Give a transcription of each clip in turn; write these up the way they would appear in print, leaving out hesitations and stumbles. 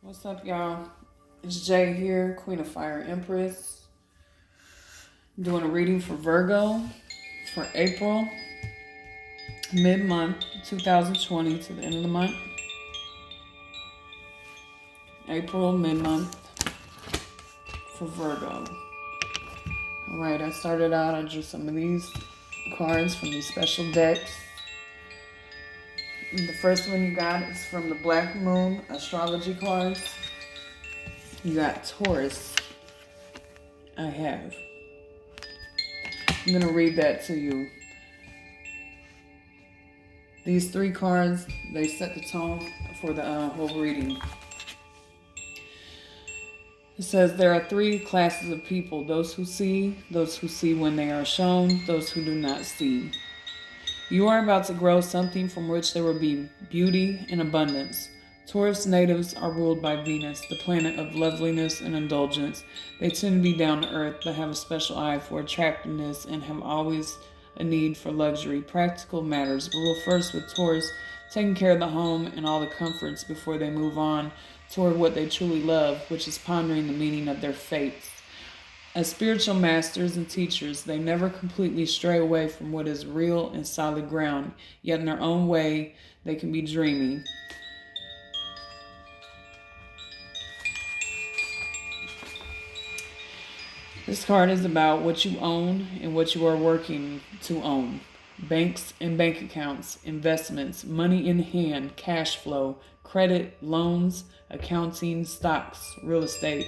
What's up, y'all? It's Jay here, Queen of Fire Empress. I'm doing a reading for Virgo for April, mid-month, 2020 to the end of the month. April, mid-month for Virgo. Alright, I started out, I drew some of these cards from these special decks. And the first one you got is from the Black Moon astrology cards. You got Taurus. I have. I'm going to read that to you. These three cards, they set the tone for the whole reading. It says there are three classes of people: those who see when they are shown, those who do not see. You are about to grow something from which there will be beauty and abundance. Taurus natives are ruled by Venus, the planet of loveliness and indulgence. They tend to be down to earth, but have a special eye for attractiveness and have always a need for luxury. Practical matters rule first with Taurus, taking care of the home and all the comforts before they move on toward what they truly love, which is pondering the meaning of their fates. As spiritual masters and teachers, they never completely stray away from what is real and solid ground, yet in their own way, they can be dreamy. This card is about what you own and what you are working to own. Banks and bank accounts, investments, money in hand, cash flow, credit, loans, accounting, stocks, real estate,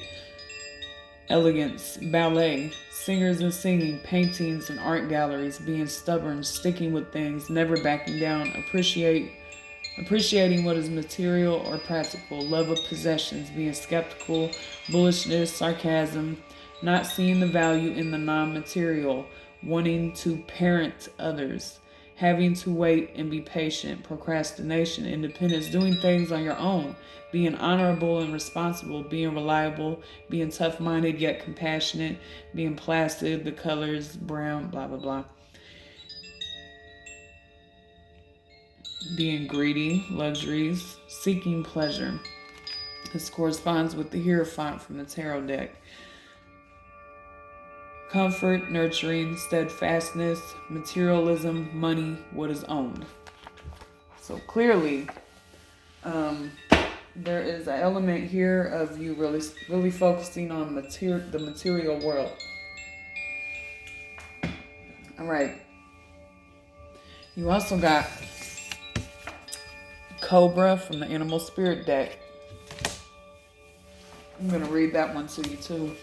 elegance, ballet, singers and singing, paintings and art galleries, being stubborn, sticking with things, never backing down, appreciating what is material or practical, love of possessions, being skeptical, bullishness, sarcasm, not seeing the value in the non-material, wanting to parent others, having to wait and be patient, procrastination, independence, doing things on your own, being honorable and responsible, being reliable, being tough-minded yet compassionate, being placid, the colors brown, blah, blah, blah. Being greedy, luxuries, seeking pleasure. This corresponds with the Hierophant from the Tarot deck. Comfort, nurturing, steadfastness, materialism, money, what is owned. So clearly, there is an element here of you really focusing on the material world. All right. You also got Cobra from the Animal Spirit deck. I'm going to read that one to you too.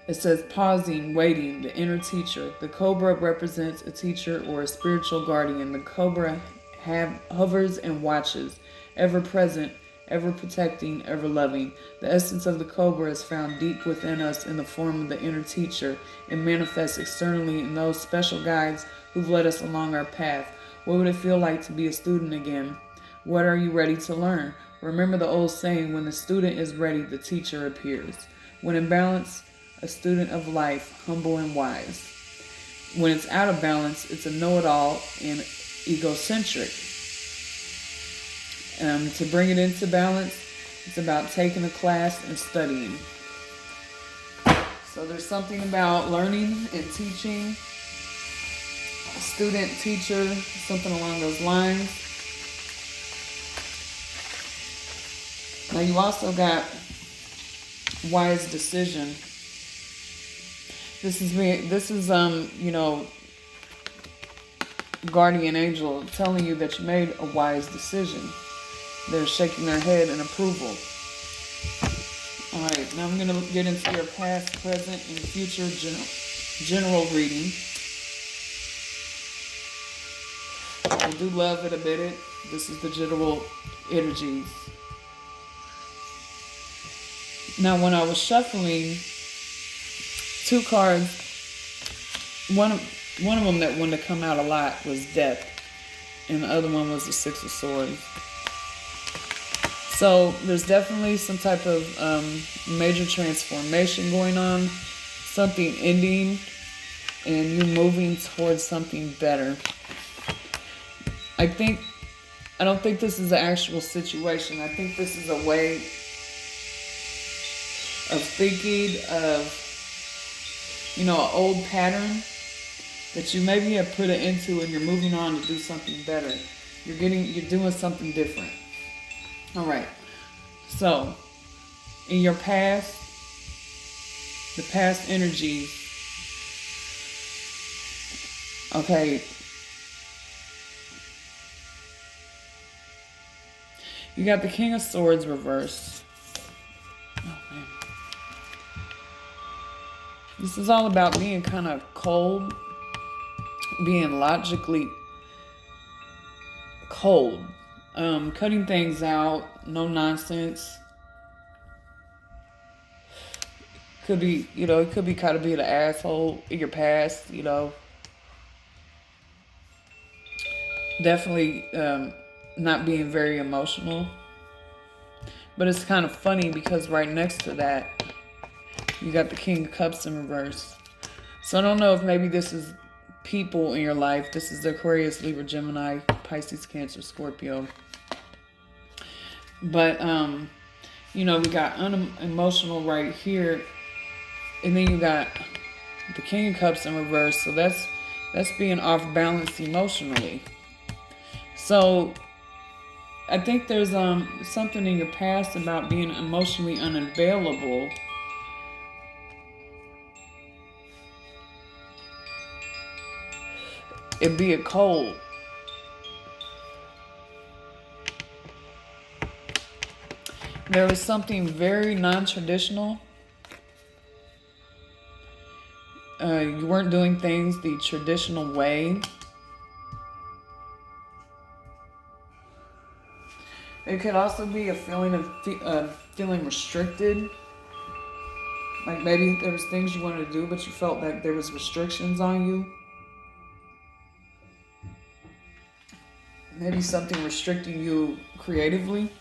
It says pausing, waiting, the inner teacher. The cobra represents a teacher or a spiritual guardian. The cobra hovers and watches, ever present, ever protecting, ever loving. The essence of the cobra is found deep within us in the form of the inner teacher and manifests externally in those special guides who've led us along our path. What would it feel like to be a student again? What are you ready to learn? Remember the old saying, when the student is ready, the teacher appears. When in balance, a student of life, humble and wise. When it's out of balance, it's a know-it-all and egocentric. To bring it into balance, it's about taking a class and studying. So there's something about learning and teaching, student, teacher, something along those lines. Now you also got wise decision. This is guardian angel telling you that you made a wise decision. They're shaking their head in approval. All right, now I'm going to get into your past, present, and future general reading. I do love it a bit. This is the general energies. Now, when I was shuffling two cards, one of them that wanted to come out a lot was Death, and the other one was the Six of Swords. So there's definitely some type of major transformation going on, something ending, and you moving towards something better. I think I don't think this is an actual situation. I think this is a way of thinking of, an old pattern that you maybe have put it into and you're moving on to do something better. You're doing something different. All right. So, in your past, the past energies, okay, you got the King of Swords reversed. Oh, man. This is all about being kind of cold, being logically cold, cutting things out, no nonsense. Could be, it could be kind of being an asshole in your past, Definitely not being very emotional. But it's kind of funny because right next to that, you got the King of Cups in reverse. So I don't know if maybe this is people in your life. This is Aquarius, Libra, Gemini, Pisces, Cancer, Scorpio. But, we got unemotional right here. And then you got the King of Cups in reverse. So that's being off balance emotionally. So I think there's something in your past about being emotionally unavailable. It be a cold. There was something very non-traditional. You weren't doing things the traditional way. It could also be a feeling of feeling restricted. Like maybe there was things you wanted to do, but you felt like there was restrictions on you. Maybe something restricting you creatively.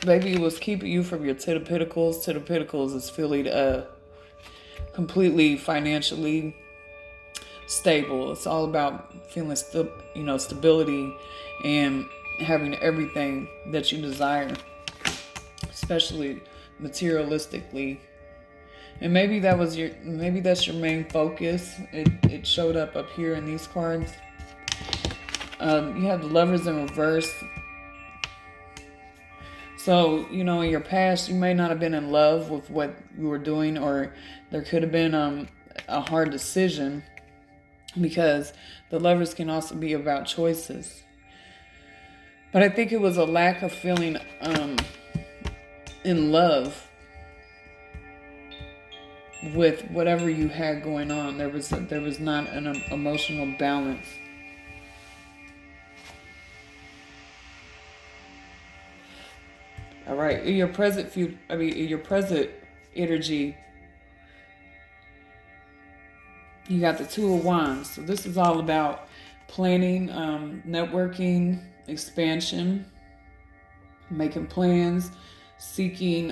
Maybe it was keeping you from your Ten of Pentacles. Ten of Pentacles is feeling completely financially stable. It's all about feeling stability and having everything that you desire, especially materialistically. And maybe that's your main focus. It showed up here in these cards. You have the Lovers in reverse. So, in your past, you may not have been in love with what you were doing, or there could have been a hard decision, because the Lovers can also be about choices. But I think it was a lack of feeling in love with whatever you had going on. There was not an emotional balance. All right, in your present energy, you got the Two of Wands. So this is all about planning, networking, expansion, making plans, seeking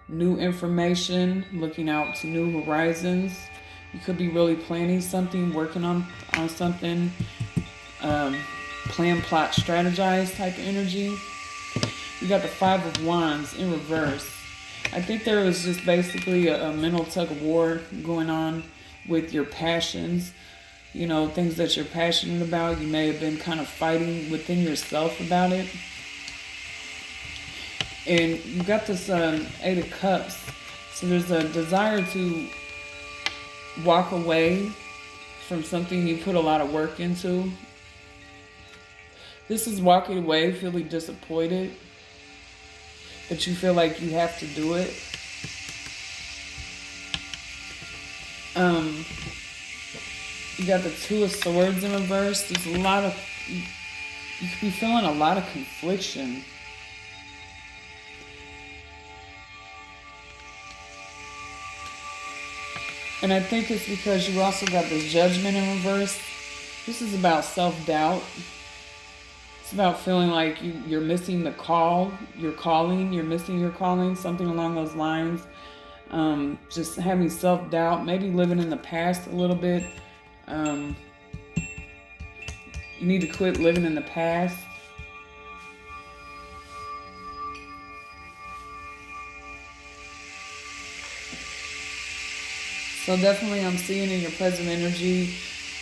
new information, looking out to new horizons. You could be really planning something, working on something, plan, plot, strategize type of energy. You got the Five of Wands in reverse. I think there was just basically a mental tug of war going on with your passions. Things that you're passionate about. You may have been kind of fighting within yourself about it. And you got this Eight of Cups. So there's a desire to walk away from something you put a lot of work into. This is walking away feeling disappointed, but you feel like you have to do it. You got the Two of Swords in reverse. There's a lot of, you could be feeling a lot of confliction. And I think it's because you also got the Judgment in reverse. This is about self-doubt. It's about feeling like you're missing the call, you're missing your calling, something along those lines. Just having self-doubt, maybe living in the past a little bit. You need to quit living in the past. So definitely I'm seeing in your present energy,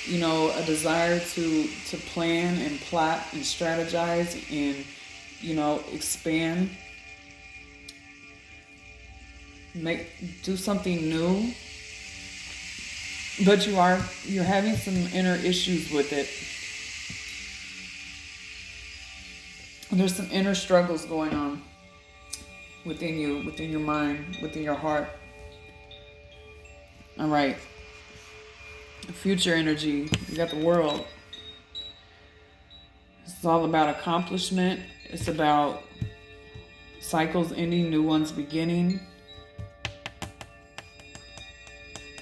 you know, a desire to plan and plot and strategize and, you know, expand. Do something new. But you're having some inner issues with it. There's some inner struggles going on within you, within your mind, within your heart. All right. Future energy. You got the world. It's all about accomplishment. It's about cycles ending, new ones beginning.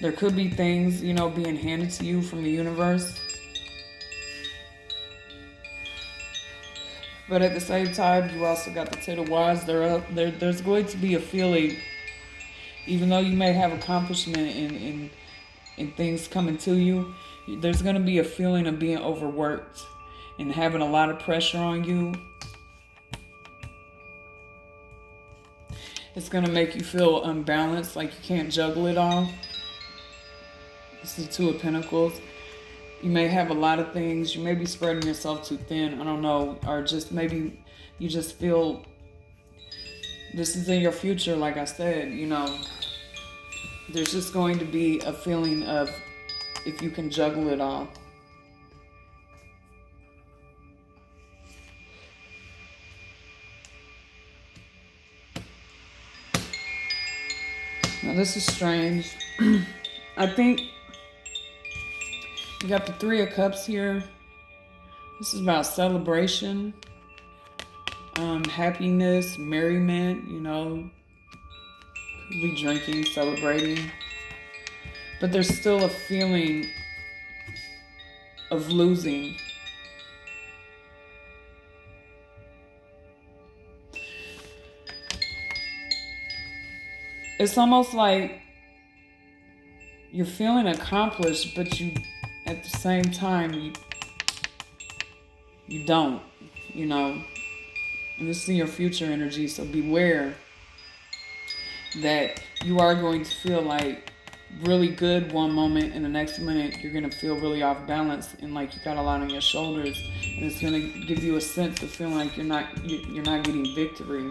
There could be things, you know, being handed to you from the universe. But at the same time, you also got the Ten of Wands. There's going to be a feeling, even though you may have accomplishment and things coming to you, there's going to be a feeling of being overworked and having a lot of pressure on you. It's going to make you feel unbalanced, like you can't juggle it all. It's the Two of Pentacles. You may have a lot of things. You may be spreading yourself too thin. I don't know. Or just maybe you just feel this is in your future, like I said, you know. There's just going to be a feeling of if you can juggle it all. Now this is strange. I think you got the Three of Cups here. This is about celebration, happiness, merriment, you know. Could be drinking, celebrating. But there's still a feeling of losing. It's almost like you're feeling accomplished, but you, at the same time, you don't, you know. And this is your future energy, so beware that you are going to feel like really good one moment, and the next minute you're going to feel really off balance and like you got a lot on your shoulders, and it's going to give you a sense of feeling like you're not getting victory.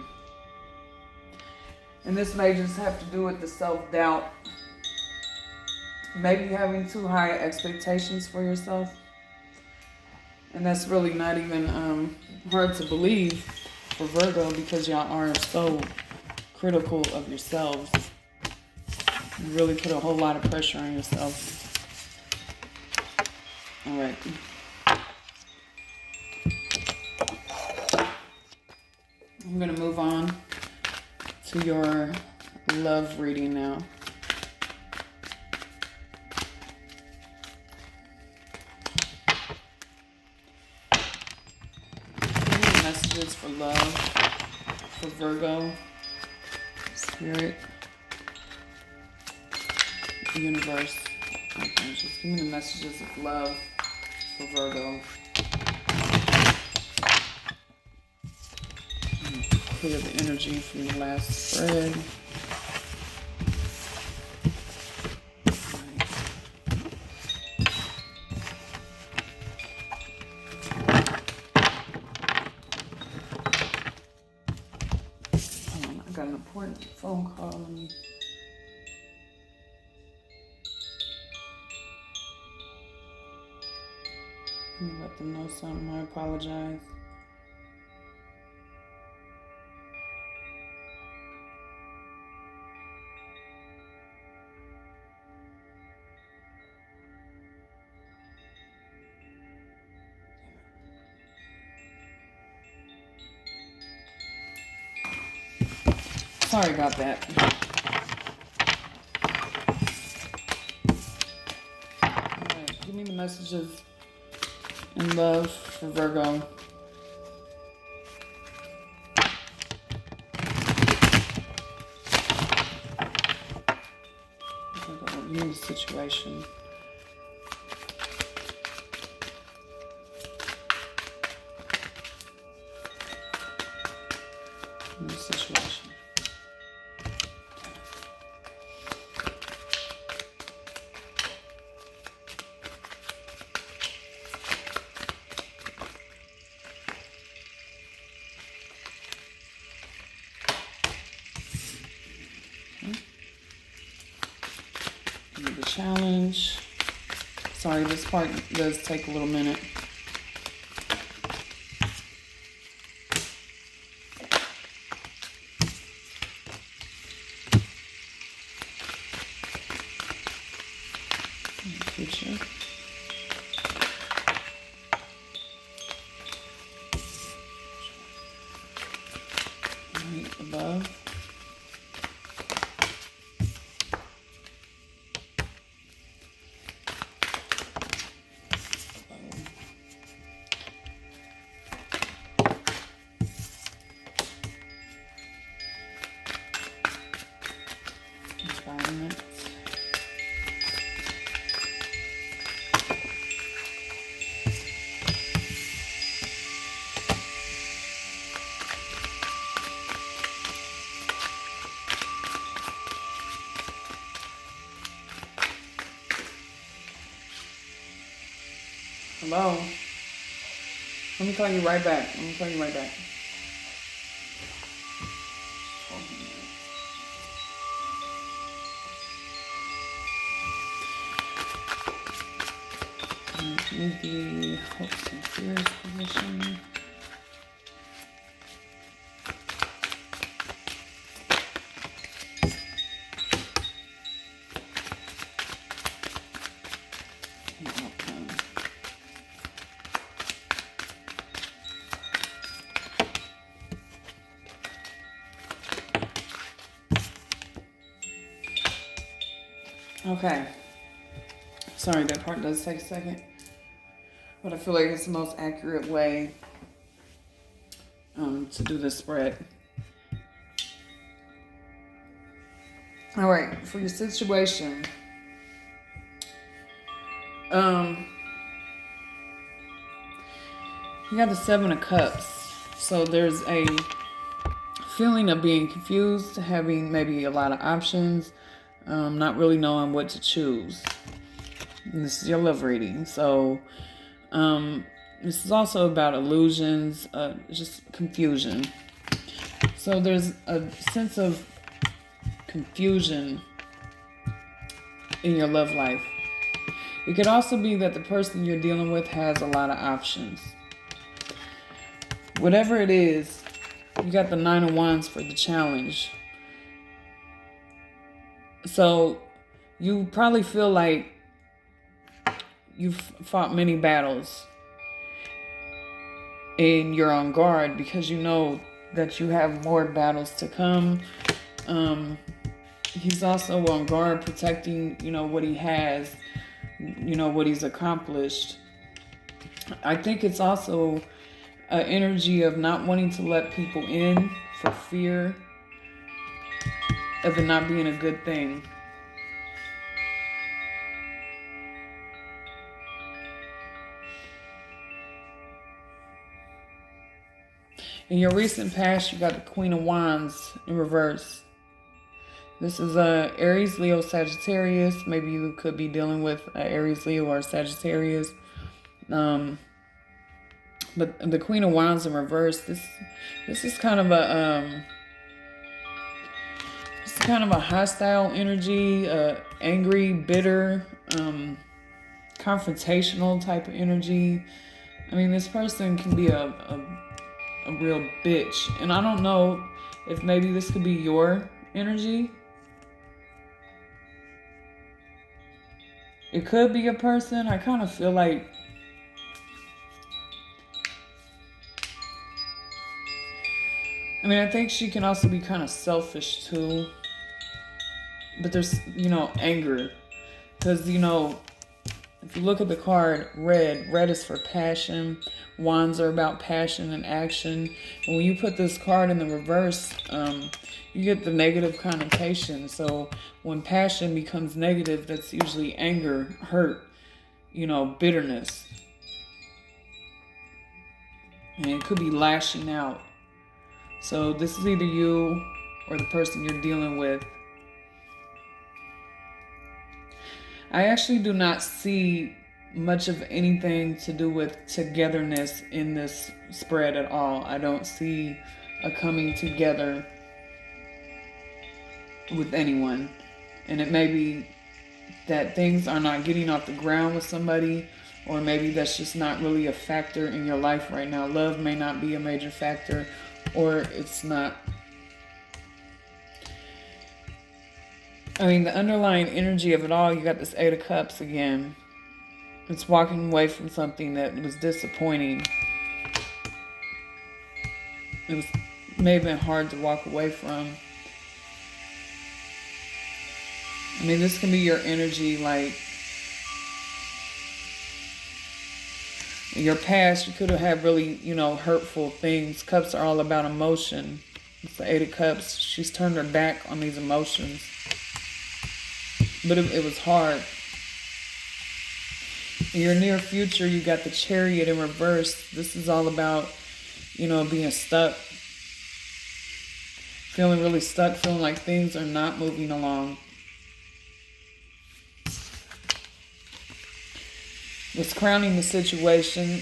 And this may just have to do with the self-doubt. Maybe having too high expectations for yourself. And that's really not even hard to believe for Virgo, because y'all are so critical of yourselves. You really put a whole lot of pressure on yourself. All right. I'm going to move on to your love reading now. Messages for love for Virgo, Spirit, the universe. Okay, just give me the messages of love for Virgo. Clear the energy from the last spread. I got an important phone call. Let me let them know something. I apologize. Sorry about that. Alright, give me the messages in love for Virgo. situation. In this situation. The challenge. Sorry, this part does take a little minute. Future. Right above. Environment. Hello? Let me call you right back. Need the hopes and fears position. Okay. Sorry, that part does take a second. But I feel like it's the most accurate way to do this spread. All right, for your situation, you got the Seven of Cups. So there's a feeling of being confused, having maybe a lot of options, not really knowing what to choose. And this is your love reading. So this is also about illusions, just confusion. So there's a sense of confusion in your love life. It could also be that the person you're dealing with has a lot of options. Whatever it is, you got the Nine of Wands for the challenge. So you probably feel like you've fought many battles and you're on guard because you know that you have more battles to come. He's also on guard protecting, what he has, what he's accomplished. I think it's also an energy of not wanting to let people in for fear of it not being a good thing. In your recent past, you got the Queen of Wands in reverse. This is Aries, Leo, Sagittarius. Maybe you could be dealing with Aries, Leo, or Sagittarius. But the Queen of Wands in reverse, this is kind of a hostile energy, angry, bitter, confrontational type of energy. I mean, this person can be a real bitch. And I don't know if maybe this could be your energy. It could be a person. I kind of feel like I think she can also be kind of selfish too. But there's, anger. Because, If you look at the card, red is for passion. Wands are about passion and action. And when you put this card in the reverse, you get the negative connotation. So when passion becomes negative, that's usually anger, hurt, bitterness. And it could be lashing out. So this is either you or the person you're dealing with. I actually do not see much of anything to do with togetherness in this spread at all. I don't see a coming together with anyone. And it may be that things are not getting off the ground with somebody, or maybe that's just not really a factor in your life right now. Love may not be a major factor, or it's not. I mean, the underlying energy of it all, you got this Eight of Cups again. It's walking away from something that was disappointing. May have been hard to walk away from. I mean, this can be your energy, like in your past, you could have had really, hurtful things. Cups are all about emotion. It's the Eight of Cups. She's turned her back on these emotions. But it was hard. In your near future, you got the Chariot in reverse. This is all about, being stuck. Feeling really stuck, feeling like things are not moving along. What's crowning the situation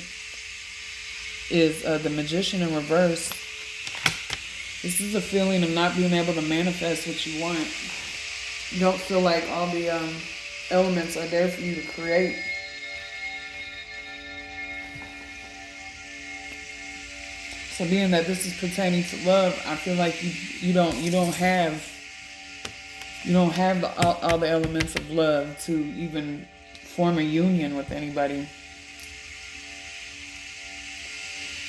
is the Magician in reverse. This is a feeling of not being able to manifest what you want. You don't feel like all the elements are there for you to create. So being that this is pertaining to love, I feel like you don't have all the elements of love to even form a union with anybody.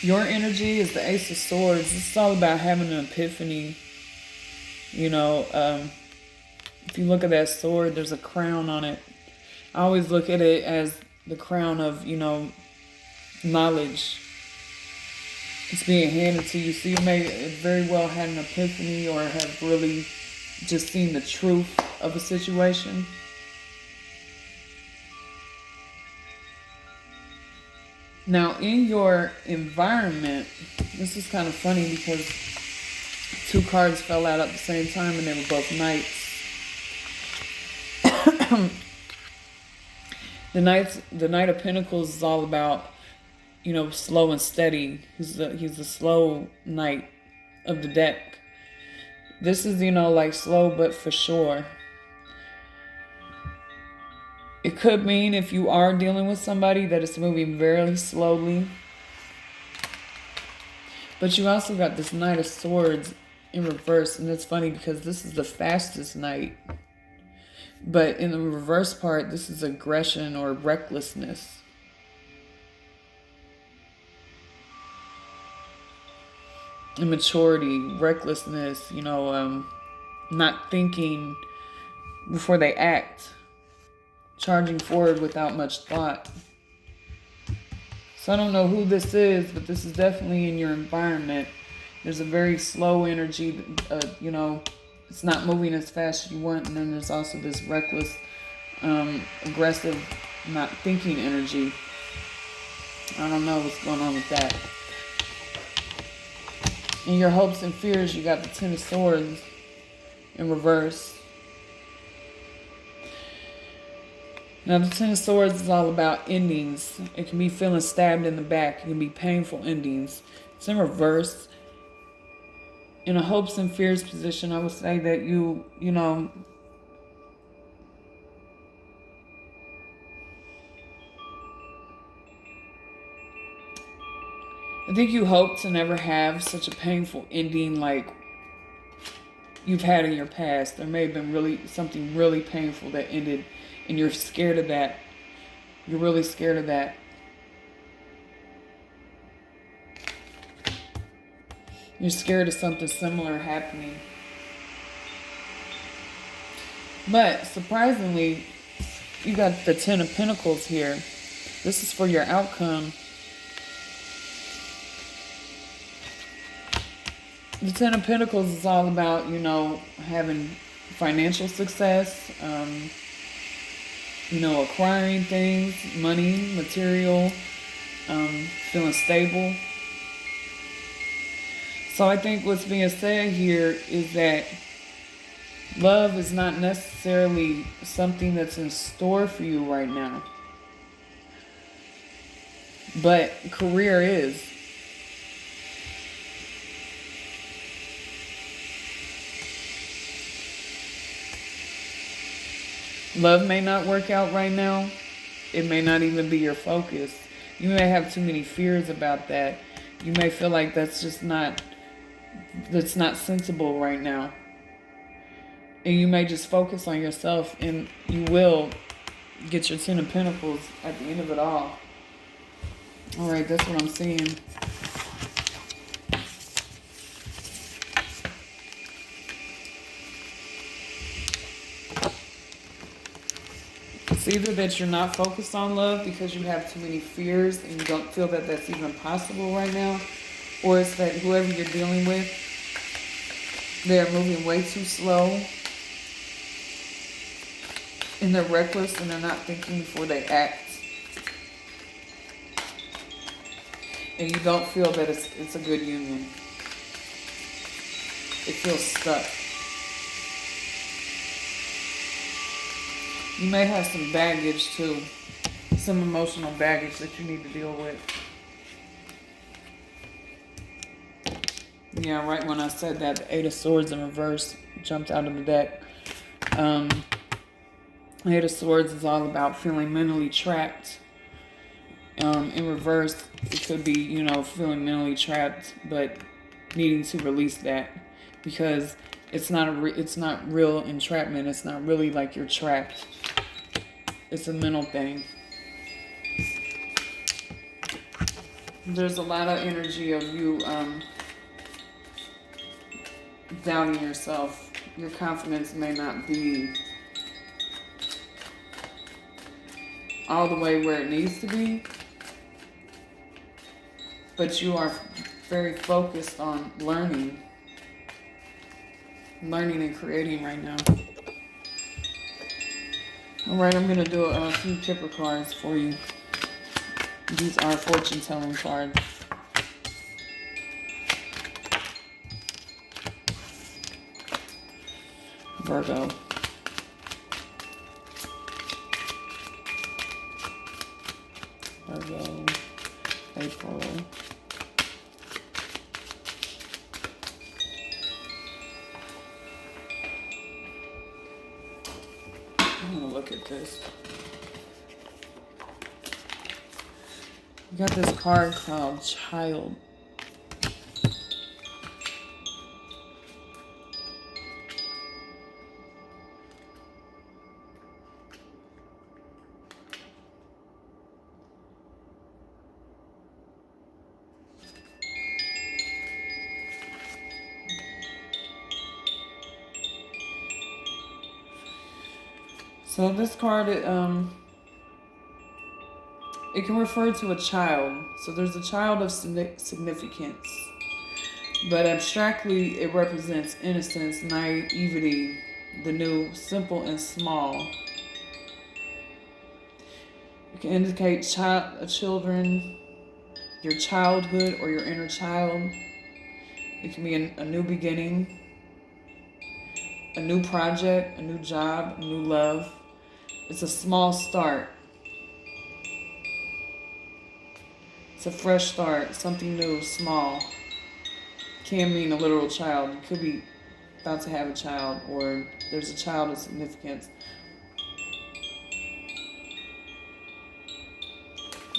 Your energy is the Ace of Swords. This is all about having an epiphany. If you look at that sword, there's a crown on it. I always look at it as the crown of, knowledge. It's being handed to you. So you may very well had an epiphany or have really just seen the truth of a situation. Now, in your environment, this is kind of funny because two cards fell out at the same time and they were both knights. The Knight of Pentacles is all about, slow and steady. He's the slow knight of the deck. This is, like slow but for sure. It could mean if you are dealing with somebody that it's moving very slowly. But you also got this Knight of Swords in reverse. And it's funny because this is the fastest knight. But in the reverse part, this is aggression or recklessness. Immaturity, recklessness, not thinking before they act. Charging forward without much thought. So I don't know who this is, but this is definitely in your environment. There's a very slow energy, it's not moving as fast as you want. And then there's also this reckless, aggressive, not thinking energy. I don't know what's going on with that. In your hopes and fears, you got the Ten of Swords in reverse. Now, the Ten of Swords is all about endings. It can be feeling stabbed in the back. It can be painful endings. It's in reverse. In a hopes and fears position, I would say that I think you hope to never have such a painful ending like you've had in your past. There may have been something really painful that ended, and you're scared of that. You're really scared of that. You're scared of something similar happening. But surprisingly, You got the Ten of Pentacles here. This is for your outcome. The Ten of Pentacles is all about, you know, having financial success, you know, acquiring things, money, material, feeling stable. So I think what's being said here is that love is not necessarily something that's in store for you right now. But career is. Love may not work out right now. It may not even be your focus. You may have too many fears about that. You may feel like that's not sensible right now. And you may just focus on yourself, and you will get your Ten of Pentacles at the end of it all. All right, that's what I'm seeing. It's either that you're not focused on love because you have too many fears and you don't feel that that's even possible right now, or it's that whoever you're dealing with, they're moving way too slow and they're reckless and they're not thinking before they act. And you don't feel that it's a good union. It feels stuck. You may have some baggage too. Some emotional baggage that you need to deal with. Yeah, right when I said that, the Eight of Swords in reverse jumped out of the deck. Eight of Swords is all about feeling mentally trapped. In reverse, it could be, you know, feeling mentally trapped, but needing to release that because it's not real entrapment. It's not really like you're trapped. It's a mental thing. There's a lot of energy of you doubting yourself. Your confidence may not be all the way where it needs to be, but you are very focused on learning and creating right now. All right, I'm going to do a few Kipper cards for you. These are fortune telling cards. Virgo. Virgo. April. I'm going to look at this. You got this card called Child. So this card, it can refer to a child. So there's a child of significance. But abstractly, it represents innocence, naivety, the new, simple and small. It can indicate children, your childhood or your inner child. It can be a new beginning, a new project, a new job, a new love. It's a small start. It's a fresh start, something new, small. Can mean a literal child. You could be about to have a child, or there's a child of significance.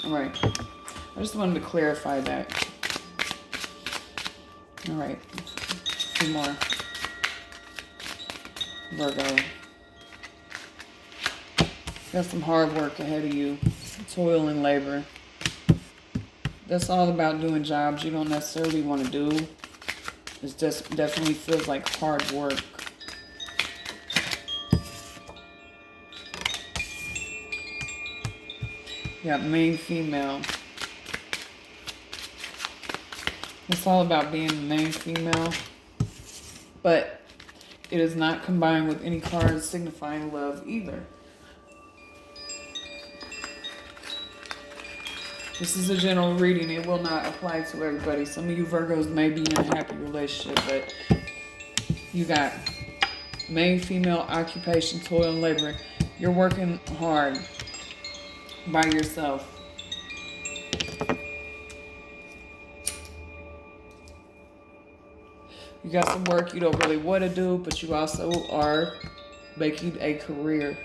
All right. I just wanted to clarify that. All right. A few more. Virgo. Got some hard work ahead of you. Toil and labor. That's all about doing jobs you don't necessarily want to do. It just definitely feels like hard work. You got main female. It's all about being the main female, but it is not combined with any cards signifying love either. This is a general reading. It will not apply to everybody. Some of you Virgos may be in a happy relationship, but you got main female, occupation, toil, and labor. You're working hard by yourself. You got some work you don't really want to do, but you also are making a career.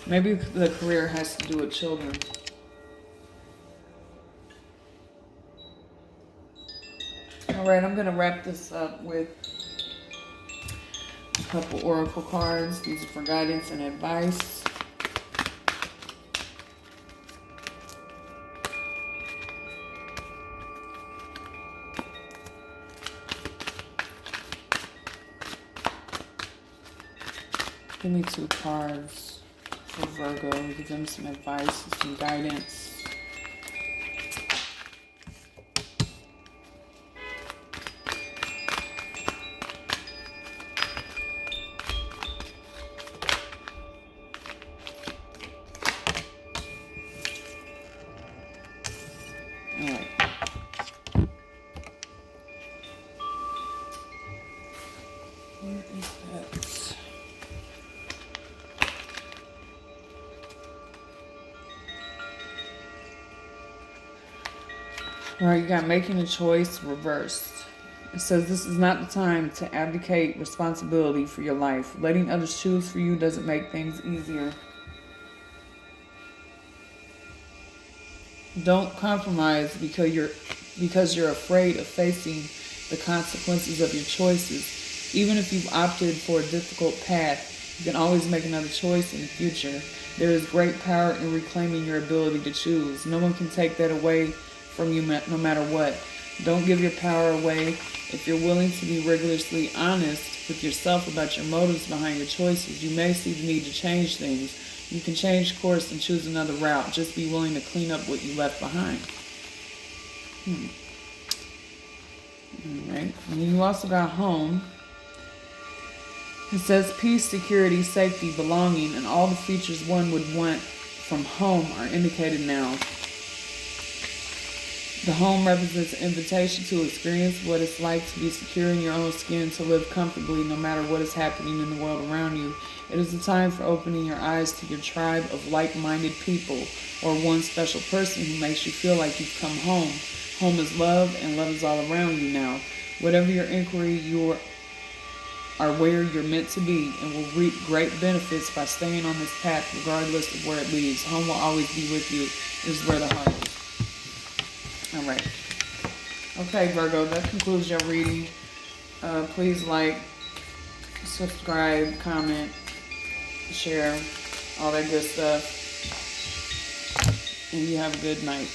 Maybe the career has to do with children. All right, I'm going to wrap this up with a couple oracle cards. These are for guidance and advice. Give me 2 cards for Virgo. Give them some advice and some guidance. All right. Where is that? All right, you got making a choice reversed. It says this is not the time to abdicate responsibility for your life. Letting others choose for you doesn't make things easier. Don't compromise because you're afraid of facing the consequences of your choices. Even if you've opted for a difficult path, you can always make another choice in the future. There is great power in reclaiming your ability to choose. No one can take that away from you no matter what. Don't give your power away. If you're willing to be rigorously honest with yourself about your motives behind your choices, you may see the need to change things. You can change course and choose another route. Just be willing to clean up what you left behind. All right. And you also got home. It says peace, security, safety, belonging, and all the features one would want from home are indicated now. The home represents an invitation to experience what it's like to be secure in your own skin, to live comfortably no matter what is happening in the world around you. It is a time for opening your eyes to your tribe of like-minded people or one special person who makes you feel like you've come home. Home is love, and love is all around you now. Whatever your inquiry, you are where you're meant to be and will reap great benefits by staying on this path regardless of where it leads. Home will always be with you. This is where the heart is. All right. Okay, Virgo, that concludes your reading. Please like, subscribe, comment, share, all that good stuff. And you have a good night.